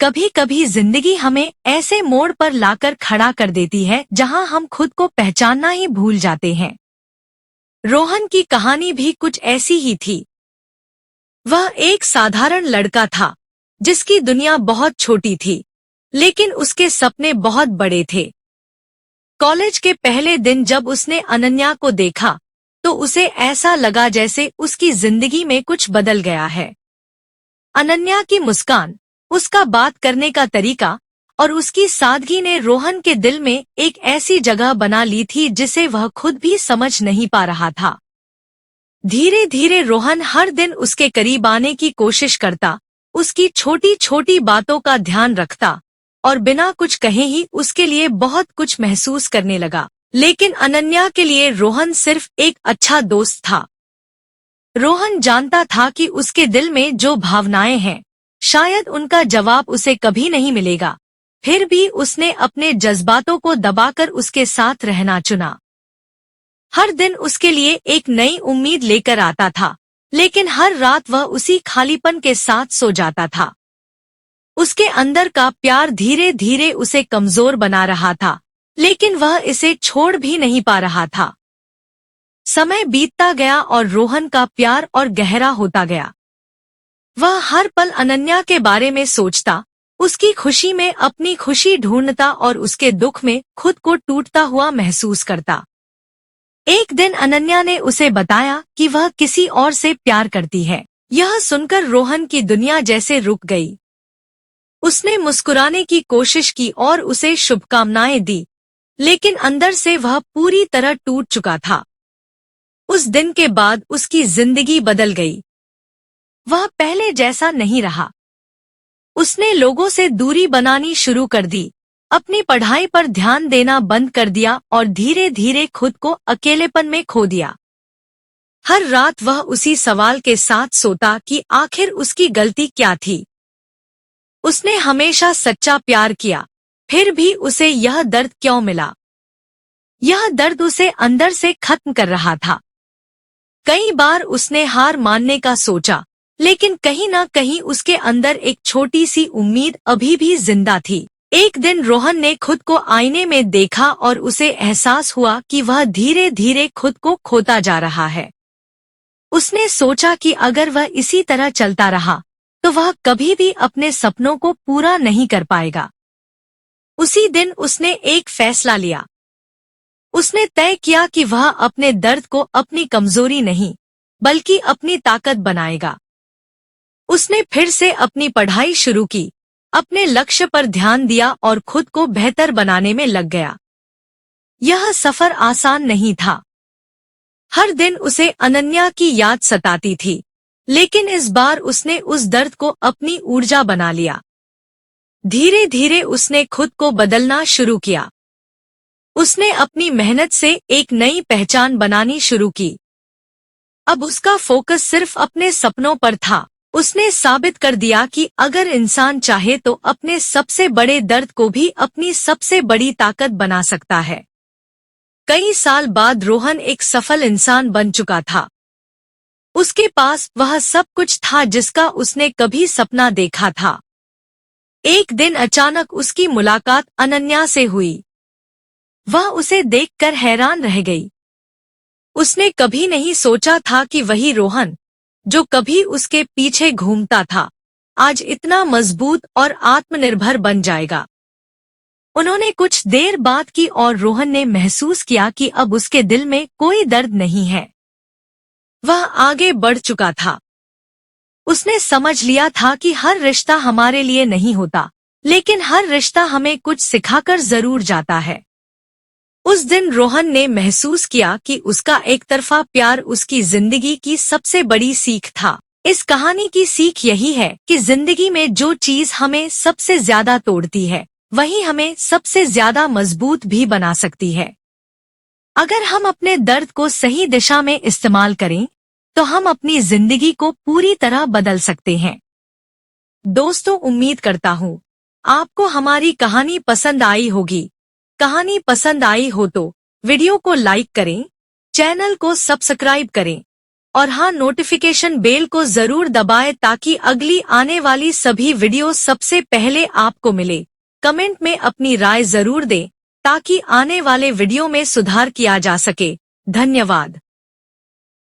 कभी कभी जिंदगी हमें ऐसे मोड़ पर लाकर खड़ा कर देती है जहां हम खुद को पहचानना ही भूल जाते हैं। रोहन की कहानी भी कुछ ऐसी ही थी। वह एक साधारण लड़का था जिसकी दुनिया बहुत छोटी थी, लेकिन उसके सपने बहुत बड़े थे। कॉलेज के पहले दिन जब उसने अनन्या को देखा तो उसे ऐसा लगा जैसे उसकी जिंदगी में कुछ बदल गया है। अनन्या की मुस्कान, उसका बात करने का तरीका और उसकी सादगी ने रोहन के दिल में एक ऐसी जगह बना ली थी जिसे वह खुद भी समझ नहीं पा रहा था। धीरे धीरे रोहन हर दिन उसके करीब आने की कोशिश करता, उसकी छोटी छोटी बातों का ध्यान रखता और बिना कुछ कहे ही उसके लिए बहुत कुछ महसूस करने लगा। लेकिन अनन्या के लिए रोहन सिर्फ एक अच्छा दोस्त था। रोहन जानता था कि उसके दिल में जो भावनाएं हैं, शायद उनका जवाब उसे कभी नहीं मिलेगा। फिर भी उसने अपने जज्बातों को दबाकर उसके साथ रहना चुना। हर दिन उसके लिए एक नई उम्मीद लेकर आता था, लेकिन हर रात वह उसी खालीपन के साथ सो जाता था। उसके अंदर का प्यार धीरे धीरे उसे कमजोर बना रहा था, लेकिन वह इसे छोड़ भी नहीं पा रहा था। समय बीतता गया और रोहन का प्यार और गहरा होता गया। वह हर पल अनन्या के बारे में सोचता, उसकी खुशी में अपनी खुशी ढूंढता और उसके दुख में खुद को टूटता हुआ महसूस करता। एक दिन अनन्या ने उसे बताया कि वह किसी और से प्यार करती है। यह सुनकर रोहन की दुनिया जैसे रुक गई। उसने मुस्कुराने की कोशिश की और उसे शुभकामनाएं दी, लेकिन अंदर से वह पूरी तरह टूट चुका था। उस दिन के बाद उसकी जिंदगी बदल गई। वह पहले जैसा नहीं रहा। उसने लोगों से दूरी बनानी शुरू कर दी, अपनी पढ़ाई पर ध्यान देना बंद कर दिया और धीरे धीरे खुद को अकेलेपन में खो दिया। हर रात वह उसी सवाल के साथ सोता कि आखिर उसकी गलती क्या थी। उसने हमेशा सच्चा प्यार किया, फिर भी उसे यह दर्द क्यों मिला? यह दर्द उसे अंदर से खत्म कर रहा था। कई बार उसने हार मानने का सोचा, लेकिन कहीं न कहीं उसके अंदर एक छोटी सी उम्मीद अभी भी जिंदा थी। एक दिन रोहन ने खुद को आईने में देखा और उसे एहसास हुआ कि वह धीरे धीरे खुद को खोता जा रहा है। उसने सोचा कि अगर वह इसी तरह चलता रहा तो वह कभी भी अपने सपनों को पूरा नहीं कर पाएगा। उसी दिन उसने एक फैसला लिया। उसने तय किया कि वह अपने दर्द को अपनी कमजोरी नहीं, बल्कि अपनी ताकत बनाएगा। उसने फिर से अपनी पढ़ाई शुरू की, अपने लक्ष्य पर ध्यान दिया और खुद को बेहतर बनाने में लग गया। यह सफर आसान नहीं था। हर दिन उसे अनन्या की याद सताती थी, लेकिन इस बार उसने उस दर्द को अपनी ऊर्जा बना लिया। धीरे धीरे उसने खुद को बदलना शुरू किया। उसने अपनी मेहनत से एक नई पहचान बनानी शुरू की। अब उसका फोकस सिर्फ अपने सपनों पर था। उसने साबित कर दिया कि अगर इंसान चाहे तो अपने सबसे बड़े दर्द को भी अपनी सबसे बड़ी ताकत बना सकता है। कई साल बाद रोहन एक सफल इंसान बन चुका था। उसके पास वह सब कुछ था जिसका उसने कभी सपना देखा था। एक दिन अचानक उसकी मुलाकात अनन्या से हुई। वह उसे देखकर हैरान रह गई। उसने कभी नहीं सोचा था कि वही रोहन, जो कभी उसके पीछे घूमता था, आज इतना मजबूत और आत्मनिर्भर बन जाएगा। उन्होंने कुछ देर बात की और रोहन ने महसूस किया कि अब उसके दिल में कोई दर्द नहीं है। वह आगे बढ़ चुका था। उसने समझ लिया था कि हर रिश्ता हमारे लिए नहीं होता, लेकिन हर रिश्ता हमें कुछ सिखाकर जरूर जाता है। उस दिन रोहन ने महसूस किया कि उसका एक तरफा प्यार उसकी जिंदगी की सबसे बड़ी सीख था। इस कहानी की सीख यही है कि जिंदगी में जो चीज हमें सबसे ज्यादा तोड़ती है, वही हमें सबसे ज्यादा मजबूत भी बना सकती है। अगर हम अपने दर्द को सही दिशा में इस्तेमाल करें, तो हम अपनी जिंदगी को पूरी तरह बदल सकते हैं। दोस्तों, उम्मीद करता हूँ आपको हमारी कहानी पसंद आई होगी। कहानी पसंद आई हो तो वीडियो को लाइक करें, चैनल को सब्सक्राइब करें और हाँ, नोटिफिकेशन बेल को जरूर दबाएं ताकि अगली आने वाली सभी वीडियो सबसे पहले आपको मिले। कमेंट में अपनी राय जरूर दें ताकि आने वाले वीडियो में सुधार किया जा सके। धन्यवाद।